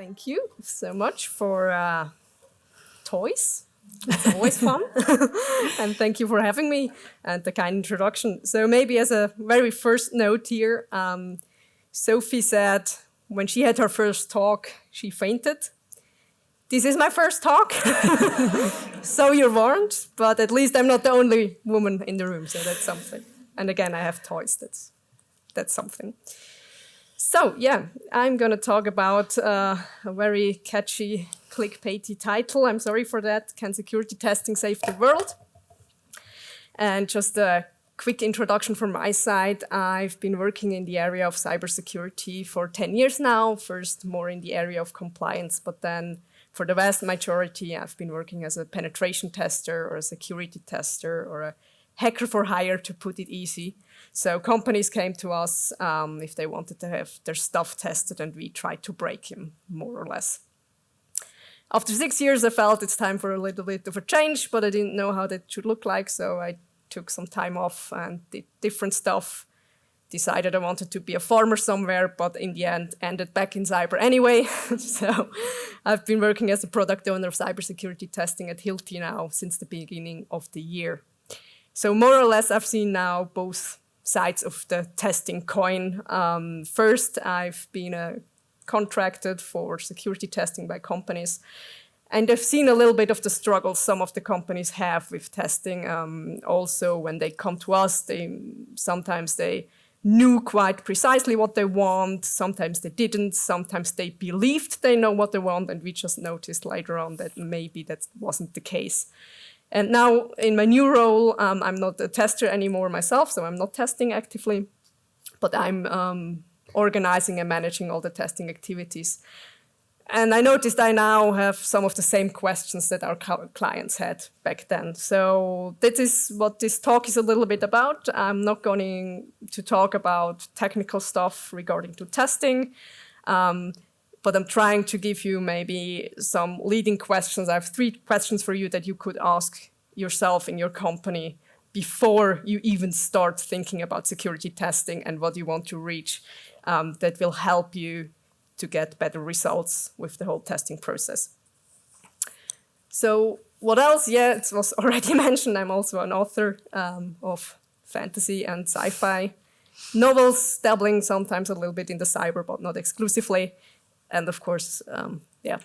Thank you so much for toys. It's always fun. And thank you for having me and the kind introduction. So maybe as a very first note here, Sophie said when she had her first talk, she fainted. This is my first talk, so you're warned, but at least I'm not the only woman in the room, so that's something. And again, I have toys, that's something. So yeah, I'm gonna talk about a very catchy, clickbaity title. I'm sorry for that. Can security testing save the world? And just a quick introduction from my side. I've been working in the area of cybersecurity for 10 years now, first more in the area of compliance, but then for the vast majority, I've been working as a penetration tester or a security tester or a hacker for hire, to put it easy. So companies came to us if they wanted to have their stuff tested, and we tried to break him, more or less. After 6 years, I felt it's time for a little bit of a change, but I didn't know how that should look like, so I took some time off and did different stuff. Decided I wanted to be a farmer somewhere, but in the end ended back in cyber anyway. So I've been working as a product owner of cybersecurity testing at Hilti now since the beginning of the year. So more or less I've seen now both sides of the testing coin. First, I've been contracted for security testing by companies, and I've seen a little bit of the struggles some of the companies have with testing. Also, when they come to us, sometimes they knew quite precisely what they want, sometimes they didn't, sometimes they believed they know what they want, and we just noticed later on that maybe that wasn't the case. And now in my new role, I'm not a tester anymore myself, so I'm not testing actively, but I'm organizing and managing all the testing activities. And I noticed I now have some of the same questions that our clients had back then. So that is what this talk is a little bit about. I'm not going to talk about technical stuff regarding to testing, but I'm trying to give you maybe some leading questions. I have 3 questions for you that you could ask yourself in your company before you even start thinking about security testing and what you want to reach, that will help you to get better results with the whole testing process. So what else? Yeah, it was already mentioned. I'm also an author of fantasy and sci-fi novels, dabbling sometimes a little bit in the cyber, but not exclusively. And of course,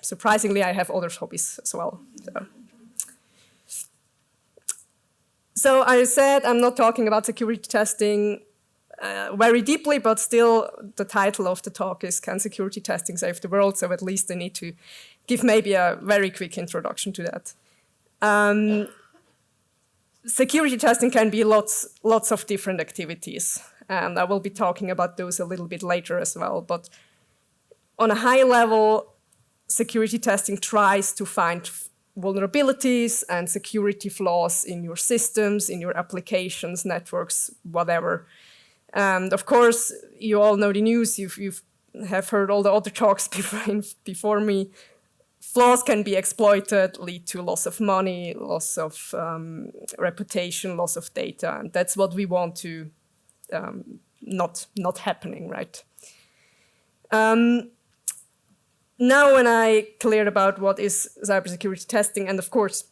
surprisingly, I have other hobbies as well. So I said I'm not talking about security testing very deeply, but still the title of the talk is Can Security Testing Save the World? So at least I need to give maybe a very quick introduction to that. Security testing can be lots of different activities, and I will be talking about those a little bit later as well. But on a high level, security testing tries to find vulnerabilities and security flaws in your systems, in your applications, networks, whatever. And of course, you all know the news, you have heard all the other talks before me. Flaws can be exploited, lead to loss of money, loss of reputation, loss of data, and that's what we want to not happening, right? Now when I cleared about what is cybersecurity testing, and of course,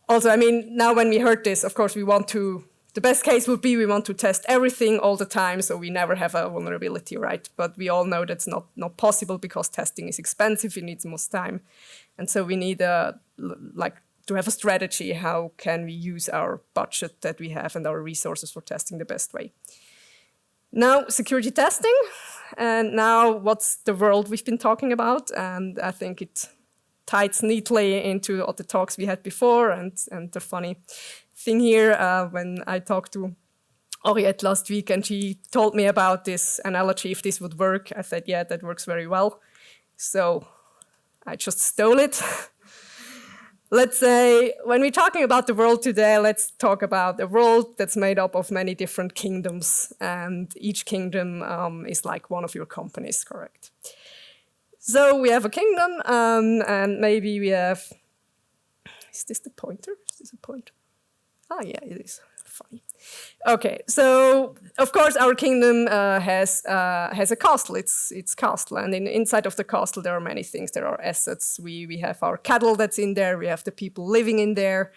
also, I mean, now when we heard this, of course, the best case would be we want to test everything all the time, so we never have a vulnerability, right? But we all know that's not possible because testing is expensive, it needs most time. And so we need to have a strategy. How can we use our budget that we have and our resources for testing the best way? Now, security testing, and now what's the world we've been talking about? And I think it ties neatly into all the talks we had before, and the funny thing here, when I talked to Henriette last week and she told me about this analogy, if this would work, I said, yeah, that works very well. So I just stole it. Let's say, when we're talking about the world today, let's talk about a world that's made up of many different kingdoms, and each kingdom is like one of your companies, correct? So we have a kingdom, and maybe we have, is this the pointer? Is this a pointer? Ah, yeah, it is. funny. Okay, so of course our kingdom has a castle. It's castle, and inside of the castle there are many things. There are assets. We have our cattle that's in there. We have the people living in there.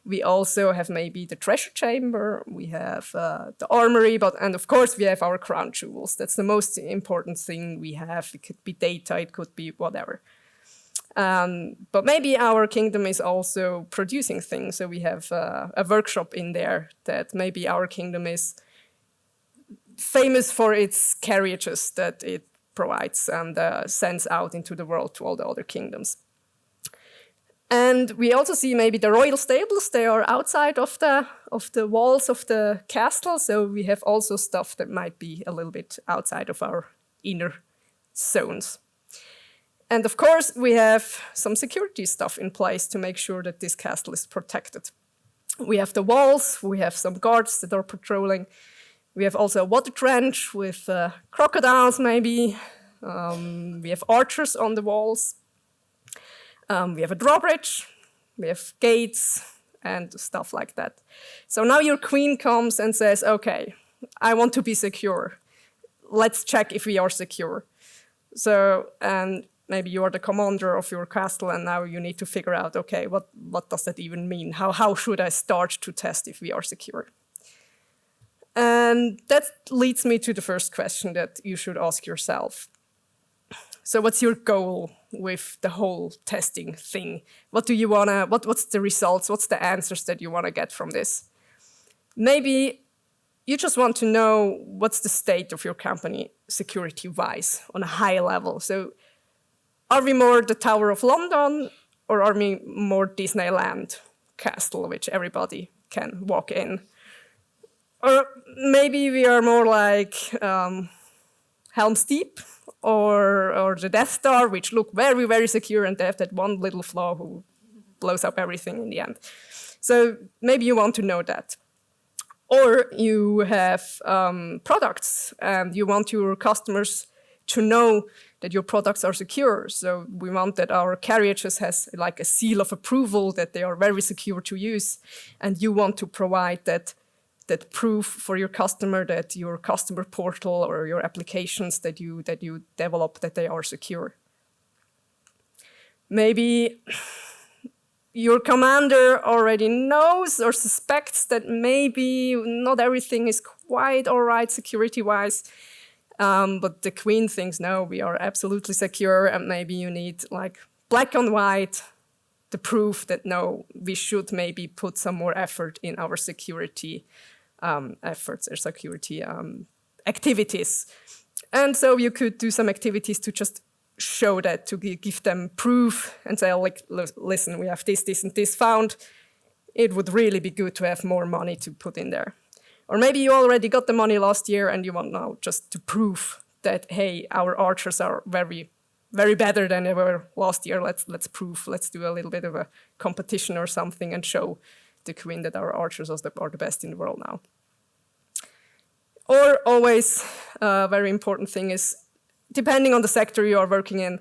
We also have maybe the treasure chamber. We have the armory, and of course we have our crown jewels. That's the most important thing we have. It could be data. It could be whatever. But maybe our kingdom is also producing things. So we have a workshop in there that maybe our kingdom is famous for its carriages that it provides and sends out into the world to all the other kingdoms. And we also see maybe the royal stables. They are outside of the walls of the castle. So we have also stuff that might be a little bit outside of our inner zones. And of course, we have some security stuff in place to make sure that this castle is protected. We have the walls, we have some guards that are patrolling. We have also a water trench with crocodiles, maybe. We have archers on the walls. We have a drawbridge, we have gates, and stuff like that. So now your queen comes and says, okay, I want to be secure. Let's check if we are secure. So, and maybe you are the commander of your castle, and now you need to figure out, okay, what does that even mean? How should I start to test if we are secure? And that leads me to the first question that you should ask yourself. So what's your goal with the whole testing thing? What do you wanna, what's the results? What's the answers that you wanna get from this? Maybe you just want to know what's the state of your company security-wise on a high level. So are we more the Tower of London, or are we more Disneyland castle, which everybody can walk in? Or maybe we are more like Helm's Deep or the Death Star, which look very, very secure, and they have that one little flaw who blows up everything in the end. So maybe you want to know that. Or you have products, and you want your customers to know that your products are secure. So we want that our carriages has like a seal of approval that they are very secure to use. And you want to provide that proof for your customer, that your customer portal or your applications that you develop, that they are secure. Maybe your commander already knows or suspects that maybe not everything is quite all right security-wise. But the queen thinks, no, we are absolutely secure, and maybe you need like black and white, the proof that no, we should maybe put some more effort in our security efforts or security activities. And so you could do some activities to just show that, to give them proof and say, like, listen, we have this, and this found. It would really be good to have more money to put in there. Or maybe you already got the money last year and you want now just to prove that, hey, our archers are very, very better than they were last year. Let's prove, let's do a little bit of a competition or something and show the queen that our archers are the best in the world now. Or always a very important thing is, depending on the sector you are working in,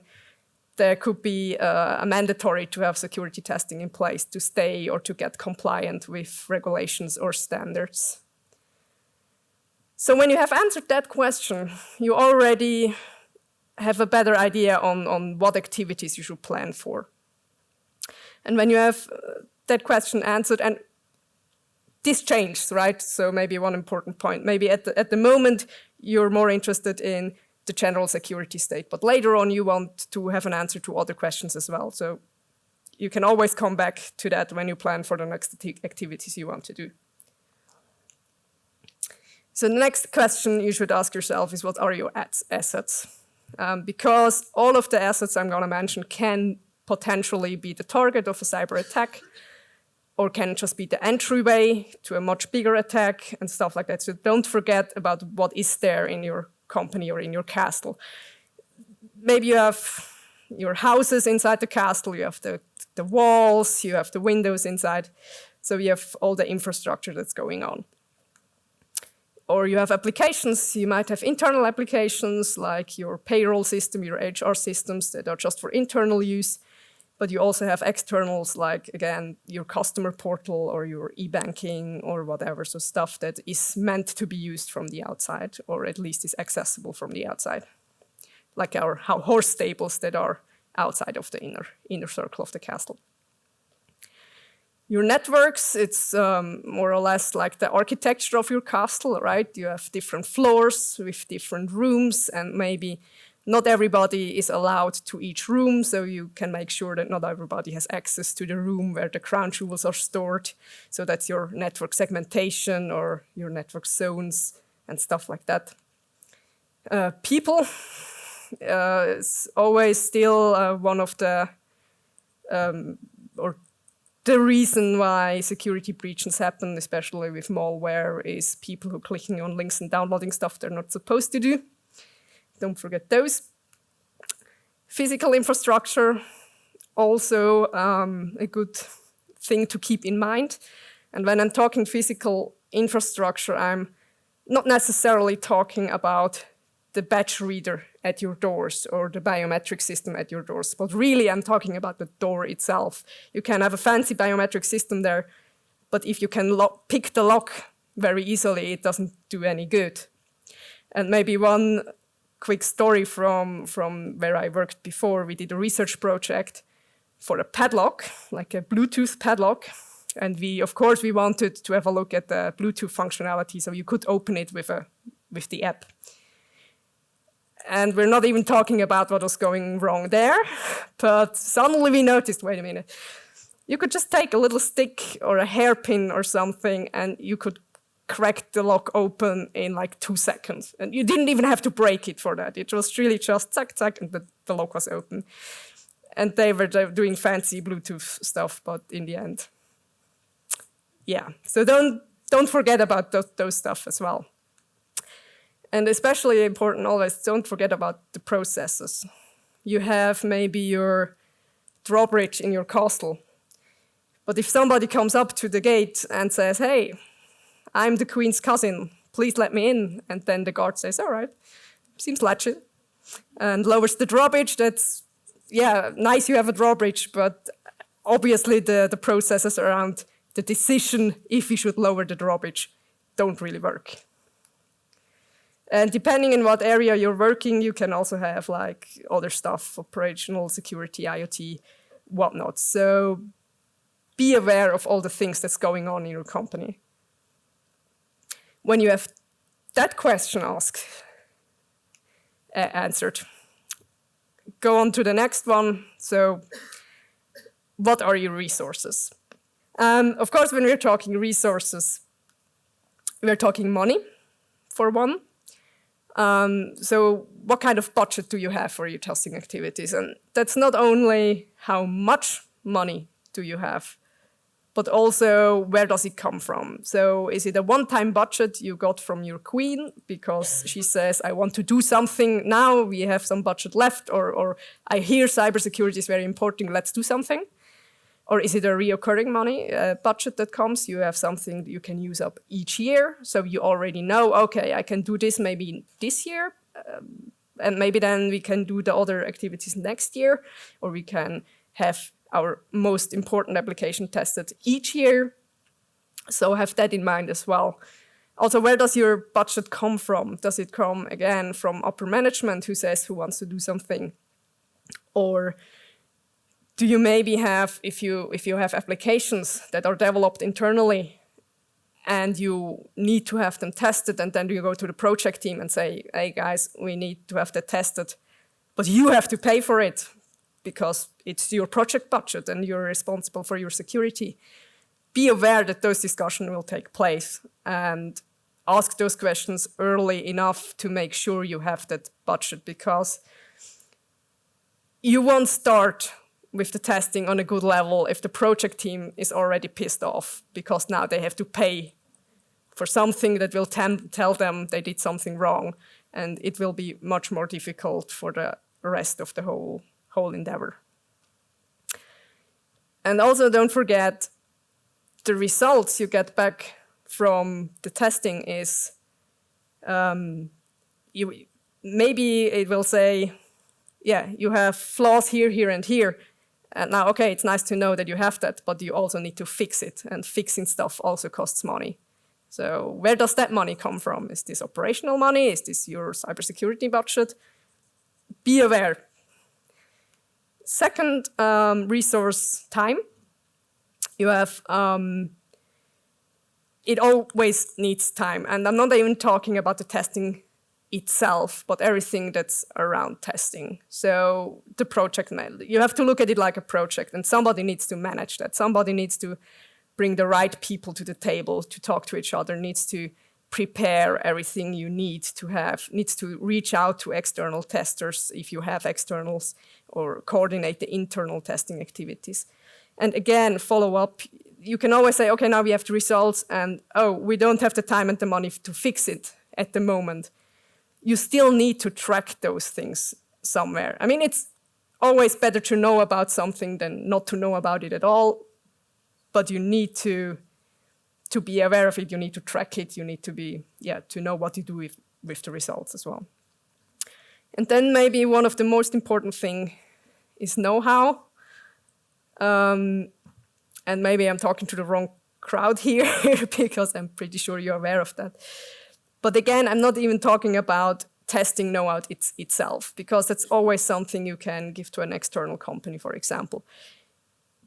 there could be a mandatory to have security testing in place to stay or to get compliant with regulations or standards. So when you have answered that question, you already have a better idea on what activities you should plan for. And when you have that question answered, and this changes, right? So maybe one important point, maybe at the moment you're more interested in the general security state, but later on you want to have an answer to other questions as well. So you can always come back to that when you plan for the next activities you want to do. So the next question you should ask yourself is, what are your assets? Because all of the assets I'm going to mention can potentially be the target of a cyber attack, or can just be the entryway to a much bigger attack and stuff like that. So don't forget about what is there in your company or in your castle. Maybe you have your houses inside the castle, you have the walls, you have the windows inside. So you have all the infrastructure that's going on. Or you have applications. You might have internal applications like your payroll system, your HR systems that are just for internal use. But you also have externals like, again, your customer portal or your e-banking or whatever, so stuff that is meant to be used from the outside, or at least is accessible from the outside, like our horse stables that are outside of the inner circle of the castle. Your networks, it's more or less like the architecture of your castle, right? You have different floors with different rooms, and maybe not everybody is allowed to each room, so you can make sure that not everybody has access to the room where the crown jewels are stored. So that's your network segmentation or your network zones and stuff like that. People is always still one of the, or the reason why security breaches happen, especially with malware, is people who are clicking on links and downloading stuff they're not supposed to do. Don't forget those. Physical infrastructure, also a good thing to keep in mind. And when I'm talking physical infrastructure, I'm not necessarily talking about the badge reader at your doors or the biometric system at your doors, but really I'm talking about the door itself. You can have a fancy biometric system there, but if you can pick the lock very easily, it doesn't do any good. And maybe one quick story from where I worked before. We did a research project for a padlock, like a Bluetooth padlock. And of course, we wanted to have a look at the Bluetooth functionality, so you could open it with the app. And we're not even talking about what was going wrong there, but suddenly we noticed, wait a minute, you could just take a little stick or a hairpin or something, and you could crack the lock open in like 2 seconds. And you didn't even have to break it for that. It was really just zack, zack, and the lock was open. And they were doing fancy Bluetooth stuff, but in the end, yeah. So don't forget about those stuff as well. And especially important always, don't forget about the processes. You have maybe your drawbridge in your castle. But if somebody comes up to the gate and says, hey, I'm the queen's cousin, please let me in. And then the guard says, all right, seems legit. And lowers the drawbridge. That's, yeah, nice you have a drawbridge, but obviously the processes around the decision if you should lower the drawbridge don't really work. And depending on what area you're working, you can also have like other stuff, operational security, IoT, whatnot. So be aware of all the things that's going on in your company. When you have that question answered, go on to the next one. So what are your resources? Of course, when we're talking resources, we're talking money, for one. So what kind of budget do you have for your testing activities? And that's not only how much money do you have, but also where does it come from? So is it a one-time budget you got from your queen because she says, I want to do something now, we have some budget left, or I hear cybersecurity is very important, let's do something? Or is it a reoccurring money budget that comes? You have something that you can use up each year, so you already know, okay, I can do this maybe this year, and maybe then we can do the other activities next year, or we can have our most important application tested each year. So have that in mind as well. Also, where does your budget come from? Does it come, again, from upper management who says who wants to do something? Or do you maybe have, if you have applications that are developed internally and you need to have them tested, and then you go to the project team and say, hey guys, we need to have that tested, but you have to pay for it because it's your project budget and you're responsible for your security. Be aware that those discussions will take place and ask those questions early enough to make sure you have that budget, because you won't start with the testing on a good level if the project team is already pissed off because now they have to pay for something that will tell them they did something wrong, and it will be much more difficult for the rest of the whole endeavor. And also don't forget the results you get back from the testing is, maybe it will say, yeah, you have flaws here, here, and here. And now, okay, it's nice to know that you have that, but you also need to fix it, and fixing stuff also costs money. So where does that money come from? Is this operational money? Is this your cybersecurity budget? Be aware. Second resource, time. You have, it always needs time. And I'm not even talking about the testing itself, but everything that's around testing. So the project, you have to look at it like a project, and somebody needs to manage that. Somebody needs to bring the right people to the table to talk to each other, needs to prepare everything you need to have, needs to reach out to external testers if you have externals, or coordinate the internal testing activities. And again, follow up. You can always say, okay, now we have the results, and oh, we don't have the time and the money to fix it at the moment. You still need to track those things somewhere. I mean, it's always better to know about something than not to know about it at all, but you need to be aware of it, you need to track it, you need to be, to know what you do with the results as well. And then maybe one of the most important thing is know-how. And maybe I'm talking to the wrong crowd here because I'm pretty sure you're aware of that. But again, I'm not even talking about testing know-how itself, because that's always something you can give to an external company, for example.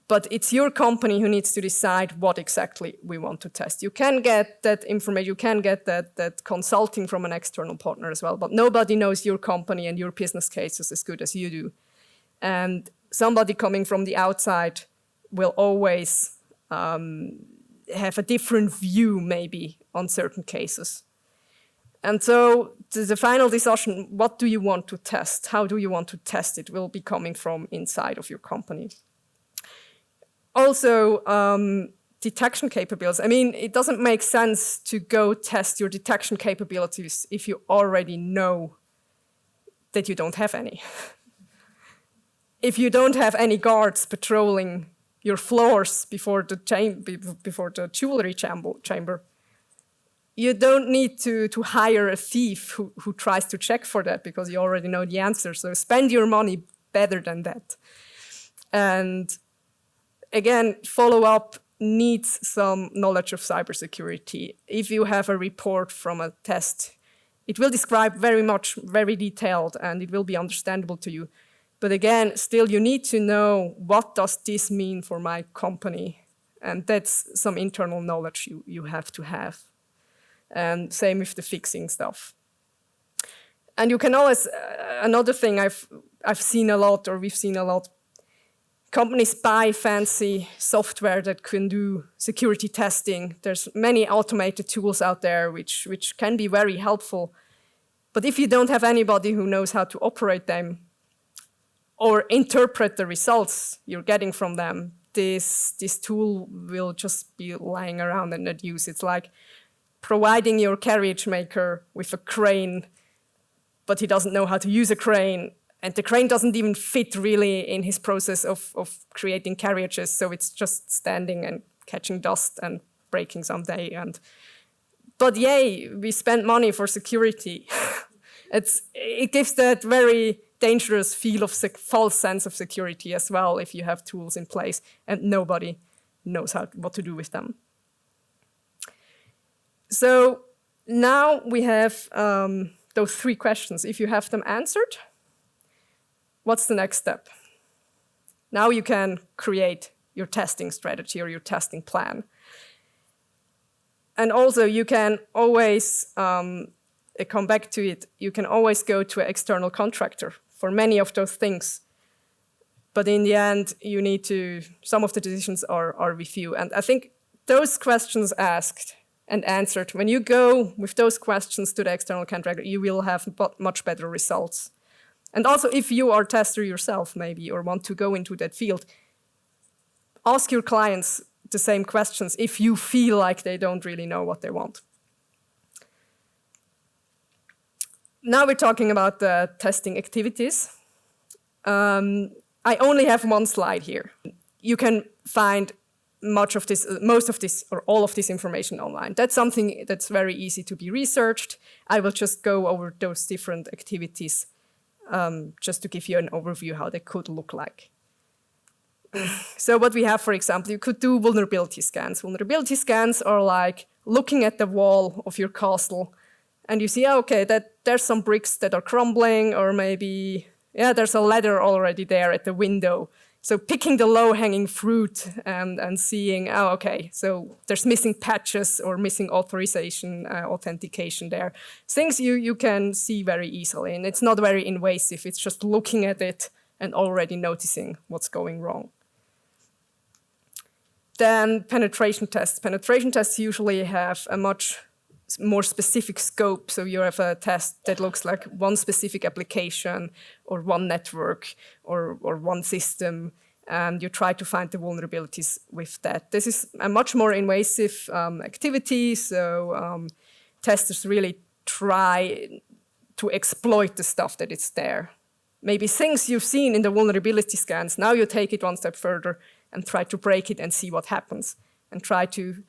But it's your company who needs to decide what exactly we want to test. You can get that information, you can get that consulting from an external partner as well, but nobody knows your company and your business cases as good as you do. And somebody coming from the outside will always have a different view maybe on certain cases. And so the final decision, what do you want to test? How do you want to test it, will be coming from inside of your company. Also, detection capabilities. I mean, it doesn't make sense to go test your detection capabilities if you already know that you don't have any. If you don't have any guards patrolling your floors before the jewelry chamber, you don't need to hire a thief who tries to check for that, because you already know the answer. So spend your money better than that. And again, follow-up needs some knowledge of cybersecurity. If you have a report from a test, it will describe very detailed, and it will be understandable to you. But again, still you need to know, what does this mean for my company? And that's some internal knowledge you have to have. And same with the fixing stuff. And you can always, another thing I've seen a lot, or we've seen a lot, companies buy fancy software that can do security testing. There's many automated tools out there which can be very helpful. But if you don't have anybody who knows how to operate them or interpret the results you're getting from them, this tool will just be lying around and not used. It's like providing your carriage maker with a crane, but he doesn't know how to use a crane. And the crane doesn't even fit really in his process of creating carriages. So it's just standing and catching dust and breaking someday. But yay, we spend money for security. It gives that very dangerous feel of false sense of security as well, if you have tools in place and nobody knows what to do with them. So now we have those 3 questions. If you have them answered, what's the next step? Now you can create your testing strategy or your testing plan. And also you can always, come back to it, you can always go to an external contractor for many of those things. But in the end, you need to, some of the decisions are with you. And I think those questions asked and answered, when you go with those questions to the external contractor, you will have much better results. And also, if you are a tester yourself, maybe, or want to go into that field, ask your clients the same questions if you feel like they don't really know what they want. Now we're talking about the testing activities. I only have one slide here. You can find most of this, or all of this information online. That's something that's very easy to be researched. I will just go over those different activities just to give you an overview how they could look like. So what we have, for example, you could do vulnerability scans. Vulnerability scans are like looking at the wall of your castle and you see, okay, that there's some bricks that are crumbling, or maybe, yeah, there's a ladder already there at the window. So picking the low-hanging fruit and seeing, oh, okay, so there's missing patches or missing authorization, authentication there. Things you can see very easily, and it's not very invasive. It's just looking at it and already noticing what's going wrong. Then penetration tests. Penetration tests usually have a much more specific scope. So you have a test that looks like one specific application or one network or one system, and you try to find the vulnerabilities with that. This is a much more invasive activity, so testers really try to exploit the stuff that is there. Maybe things you've seen in the vulnerability scans, now you take it one step further and try to break it and see what happens, and try to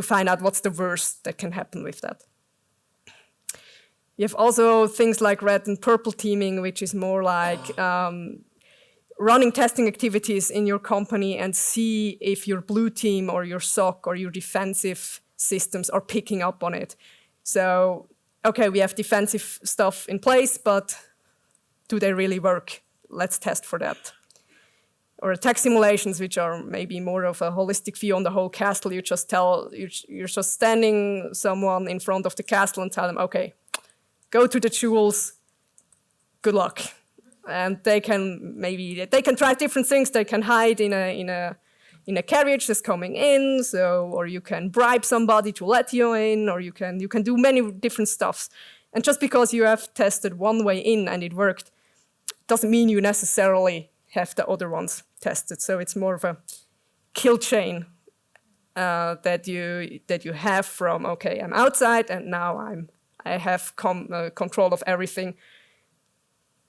find out what's the worst that can happen with that. You have also things like red and purple teaming, which is more like running testing activities in your company and see if your blue team or your SOC or your defensive systems are picking up on it. So, okay, we have defensive stuff in place, but do they really work? Let's test for that. Or attack simulations, which are maybe more of a holistic view on the whole castle. You're just standing someone in front of the castle and tell them, okay, go to the jewels, good luck. And they can try different things. They can hide in a carriage that's coming in, or you can bribe somebody to let you in, or you can do many different stuffs. And just because you have tested one way in and it worked, doesn't mean you necessarily have the other ones tested. So it's more of a kill chain that you have from, okay, I'm outside and now I have control of everything.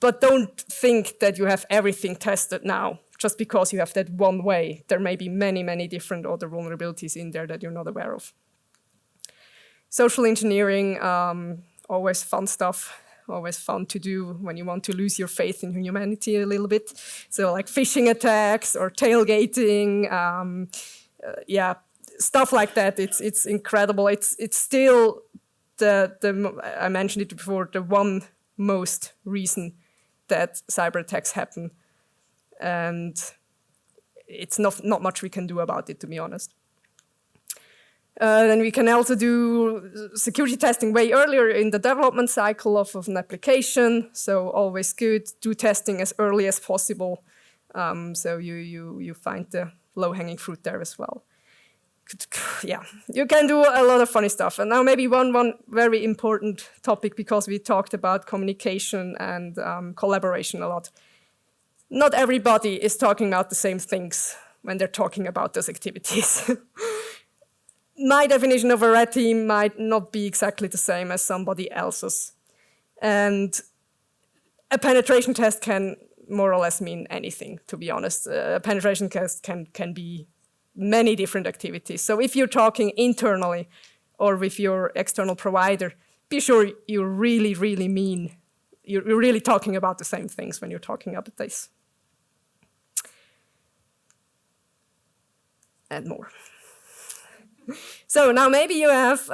But don't think that you have everything tested now just because you have that one way. There may be many, many different other vulnerabilities in there that you're not aware of. Social engineering, always fun stuff. Always fun to do when you want to lose your faith in humanity a little bit. So like phishing attacks or tailgating, stuff like that. It's incredible. It's still I mentioned it before, the one most reason that cyber attacks happen, and it's not much we can do about it, to be honest. Then we can also do security testing way earlier in the development cycle of an application. So always good, do testing as early as possible. So you find the low-hanging fruit there as well. Yeah, you can do a lot of funny stuff. And now maybe one very important topic, because we talked about communication and collaboration a lot. Not everybody is talking about the same things when they're talking about those activities. My definition of a red team might not be exactly the same as somebody else's. And a penetration test can more or less mean anything, to be honest. A penetration test can be many different activities. So if you're talking internally or with your external provider, be sure you really, really mean, you're really talking about the same things when you're talking about this. And more. So now maybe you have,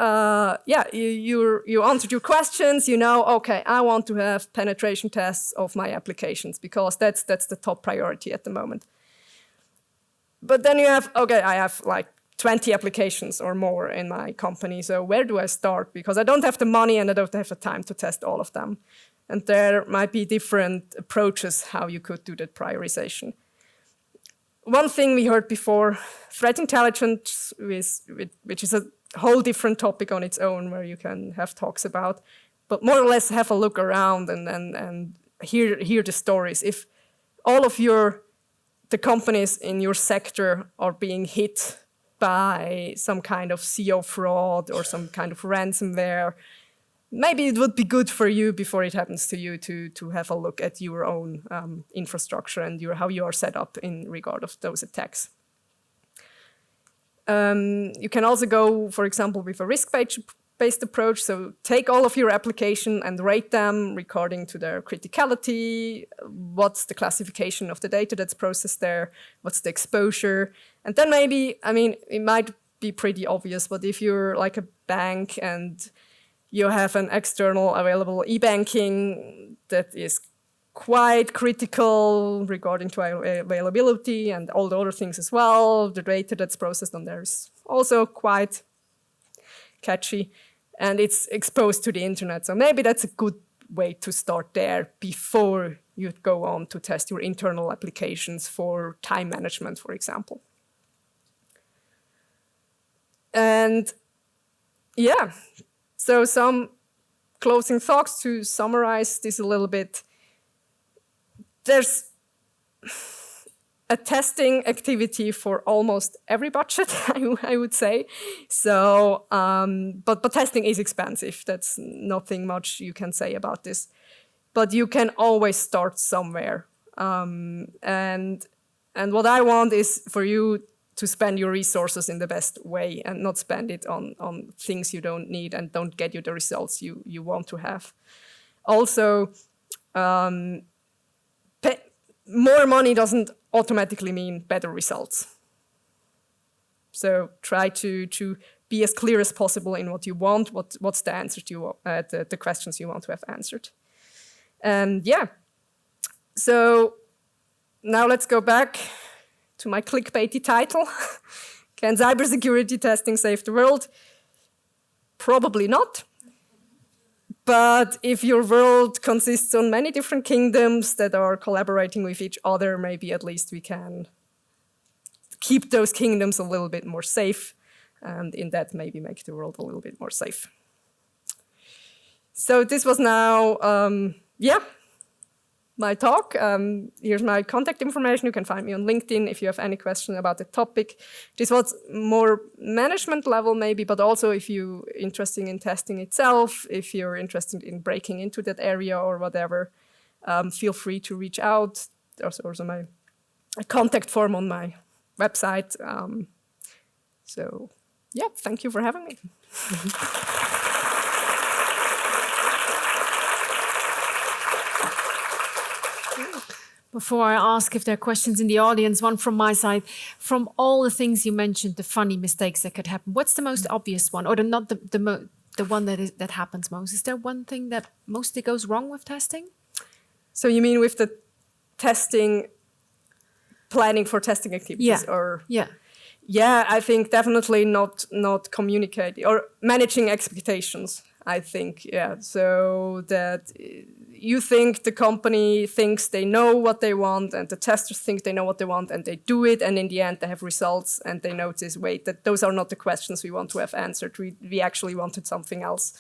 you answered your questions. You know, okay, I want to have penetration tests of my applications because that's the top priority at the moment. But then you have, okay, I have like 20 applications or more in my company. So where do I start? Because I don't have the money and I don't have the time to test all of them. And there might be different approaches how you could do that prioritization. One thing we heard before, threat intelligence, which is a whole different topic on its own where you can have talks about, but more or less have a look around and hear the stories. If all of the companies in your sector are being hit by some kind of CO fraud or some kind of ransomware, maybe it would be good for you before it happens to you to have a look at your own infrastructure and how you are set up in regard of those attacks. You can also go, for example, with a risk-based based approach. So take all of your application and rate them according to their criticality. What's the classification of the data that's processed there? What's the exposure? And then maybe, I mean, it might be pretty obvious, but if you're like a bank and you have an external available e-banking that is quite critical regarding to availability and all the other things as well, the data that's processed on there is also quite catchy, and it's exposed to the internet. So maybe that's a good way to start there before you go on to test your internal applications for time management, for example. And yeah, so some closing thoughts to summarize this a little bit. There's a testing activity for almost every budget, I would say. So, but testing is expensive. That's nothing much you can say about this. But you can always start somewhere. And what I want is for you to spend your resources in the best way and not spend it on things you don't need and don't get you the results you want to have. Also, more money doesn't automatically mean better results. So try to be as clear as possible in what you want, what's the answer to the questions you want to have answered. And yeah, so now let's go back to my clickbaity title. Can cybersecurity testing save the world? Probably not. But if your world consists on many different kingdoms that are collaborating with each other, maybe at least we can keep those kingdoms a little bit more safe, and in that maybe make the world a little bit more safe. So this was now, my talk. Here's my contact information. You can find me on LinkedIn if you have any question about the topic. This was more management level maybe, but also if you're interested in testing itself, if you're interested in breaking into that area or whatever, feel free to reach out. There's also my contact form on my website. So yeah, thank you for having me. Before I ask if there are questions in the audience, one from my side. From all the things you mentioned, the funny mistakes that could happen, what's the most obvious one, or the one that happens most? Is there one thing that mostly goes wrong with testing? So you mean with the testing, planning for testing activities? Yeah. Yeah, I think definitely not communicating or managing expectations. I think, yeah, so that you think the company thinks they know what they want and the testers think they know what they want and they do it, and in the end they have results and they notice, wait, that those are not the questions we want to have answered. We actually wanted something else.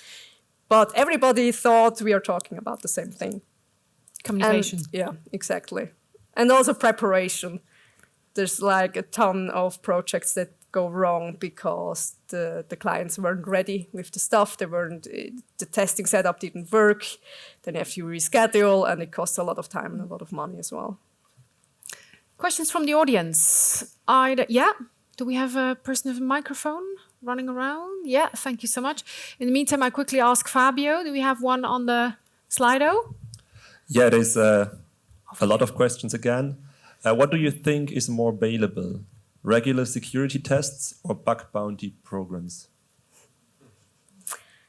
But everybody thought we are talking about the same thing. Communication. And, yeah, exactly. And also preparation. There's like a ton of projects that go wrong because the clients weren't ready with the stuff. The testing setup didn't work. Then you have to reschedule, and it costs a lot of time and a lot of money as well. Questions from the audience? Do we have a person with a microphone running around? Yeah, thank you so much. In the meantime, I quickly ask Fabio, do we have one on the Slido? Yeah, there's a lot of questions again. What do you think is more available? Regular security tests or bug bounty programs?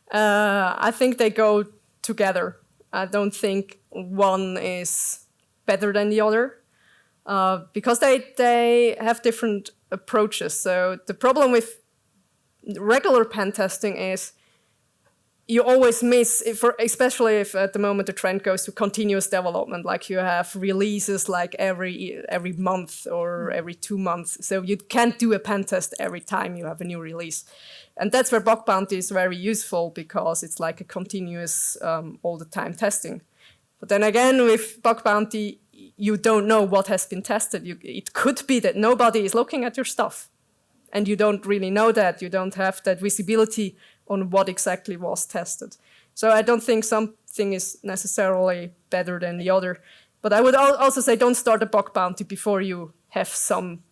I think they go together. I don't think one is better than the other because they have different approaches. So the problem with regular pen testing is you always miss, especially if at the moment the trend goes to continuous development, like you have releases like every month or every 2 months. So you can't do a pen test every time you have a new release. And that's where bug bounty is very useful because it's like a continuous all the time testing. But then again, with bug bounty, you don't know what has been tested. It could be that nobody is looking at your stuff and you don't really know that. You don't have that visibility on what exactly was tested. So I don't think something is necessarily better than the other. But I would also say don't start a bug bounty before you have some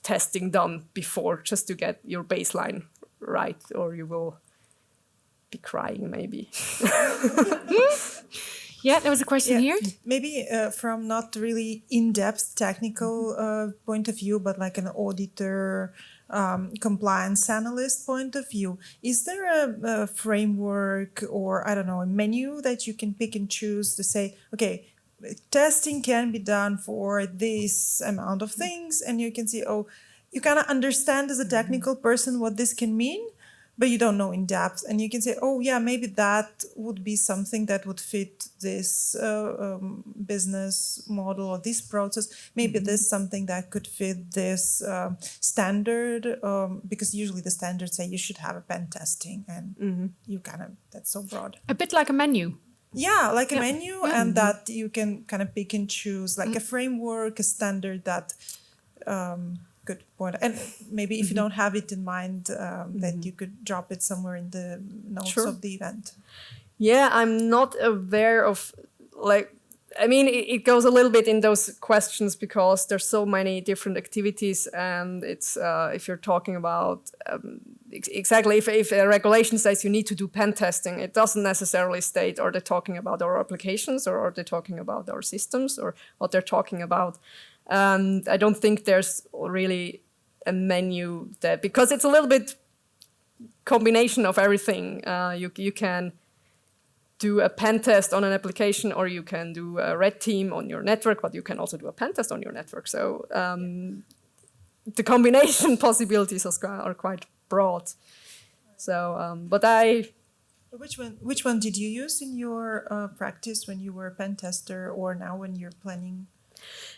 testing done before, just to get your baseline right, or you will be crying maybe. Yeah, there was a question here. Maybe from not really in-depth technical point of view, but like an auditor, compliance analyst point of view. Is there a framework or, I don't know, a menu that you can pick and choose to say, okay, testing can be done for this amount of things, and you can see, oh, you kind of understand as a technical person what this can mean, but you don't know in depth, and you can say, oh yeah, maybe that would be something that would fit this business model or this process. Maybe this is something that could fit this standard, because usually the standards say you should have a pen testing, and you kind of, that's so broad. A bit like a menu. Yeah, like a menu, and that you can kind of pick and choose, like a framework, a standard that good point. And maybe if you don't have it in mind, then you could drop it somewhere in the notes of the event. Yeah, I'm not aware of, like, I mean, it goes a little bit in those questions because there's so many different activities, and it's if you're talking about exactly if a regulation says you need to do pen testing, it doesn't necessarily state are they talking about our applications or are they talking about our systems or what they're talking about. I don't think there's really a menu that, because it's a little bit combination of everything. You can do a pen test on an application, or you can do a red team on your network, but you can also do a pen test on your network. So the combination possibilities are quite broad. So, but Which one did you use in your practice when you were a pen tester, or now when you're planning?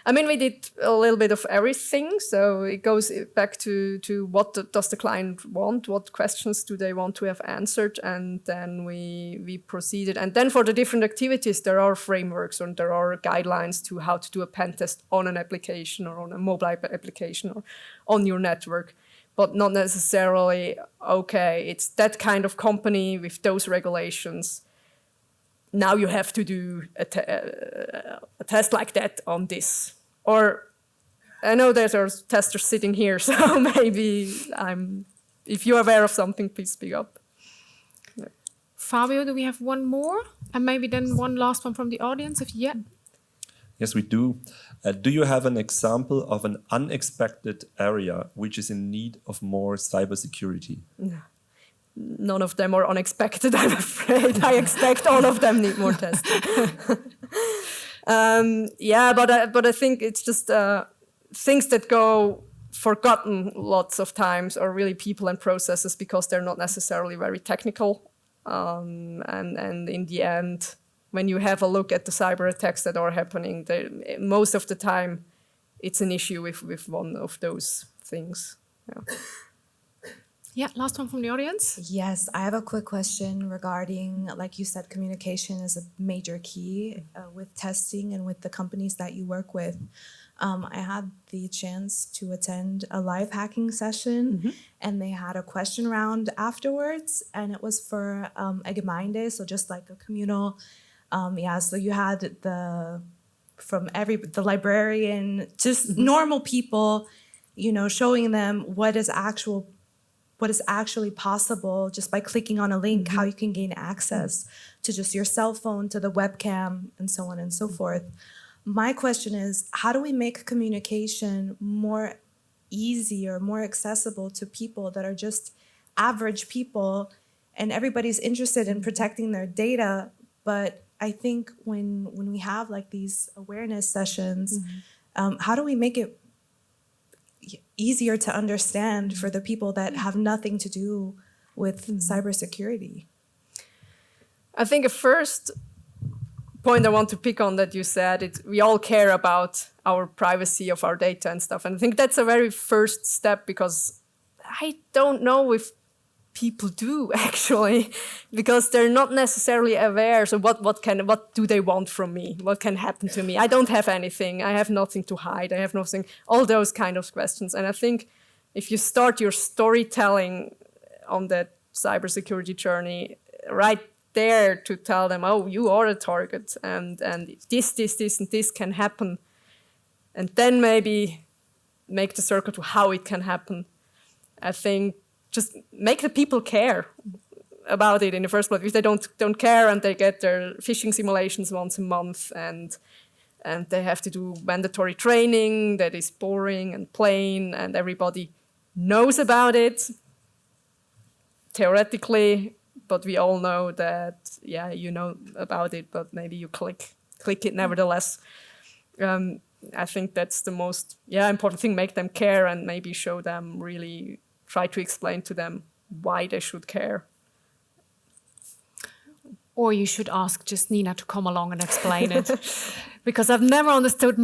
I mean, we did a little bit of everything. So it goes back to what does the client want? What questions do they want to have answered? And then we proceeded. And then for the different activities, there are frameworks and there are guidelines to how to do a pen test on an application or on a mobile application or on your network. But not necessarily, okay, it's that kind of company with those regulations. Now you have to do a test like that on this. Or I know there are testers sitting here, so maybe if you're aware of something, please speak up. Yeah. Fabio, do we have one more? And maybe then one last one from the audience, Yes, we do. Do you have an example of an unexpected area which is in need of more cybersecurity? No. None of them are unexpected, I'm afraid. I expect all of them need more testing. But I think it's just things that go forgotten lots of times are really people and processes because they're not necessarily very technical. And in the end, when you have a look at the cyber attacks that are happening, most of the time it's an issue with one of those things. Yeah. Yeah, last one from the audience. Yes, I have a quick question regarding, like you said, communication is a major key with testing and with the companies that you work with. I had the chance to attend a live hacking session, and they had a question round afterwards, and it was for Egli, so just like a communal. So you had the librarian, just normal people, showing them what is actually possible just by clicking on a link, how you can gain access to just your cell phone, to the webcam, and so on and so forth. My question is, how do we make communication more easier, more accessible to people that are just average people, and everybody's interested in protecting their data, but I think when we have like these awareness sessions, how do we make it easier to understand for the people that have nothing to do with cybersecurity? I think a first point I want to pick on that you said, we all care about our privacy of our data and stuff. And I think that's a very first step, because I don't know if people do actually, because they're not necessarily aware. So what do they want from me? What can happen to me? I don't have anything. I have nothing to hide. I have nothing. All those kind of questions. And I think if you start your storytelling on that cybersecurity journey right there to tell them, oh, you are a target, and this, and this can happen, and then maybe make the circle to how it can happen. I think just make the people care. about it in the first place. If they don't care and they get their phishing simulations once a month and they have to do mandatory training that is boring and plain and everybody knows about it theoretically, but we all know that, yeah, you know about it, but maybe you click it nevertheless. I think that's the most important thing, make them care and maybe show them, really try to explain to them why they should care. Or you should ask just Nina to come along and explain it. Because I've never understood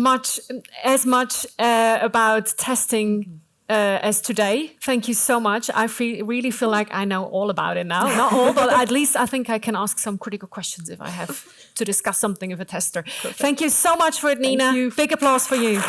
as much about testing as today. Thank you so much. I really feel like I know all about it now. Not all, but at least I think I can ask some critical questions if I have to discuss something with a tester. Perfect. Thank you so much for it, Nina. Big applause for you.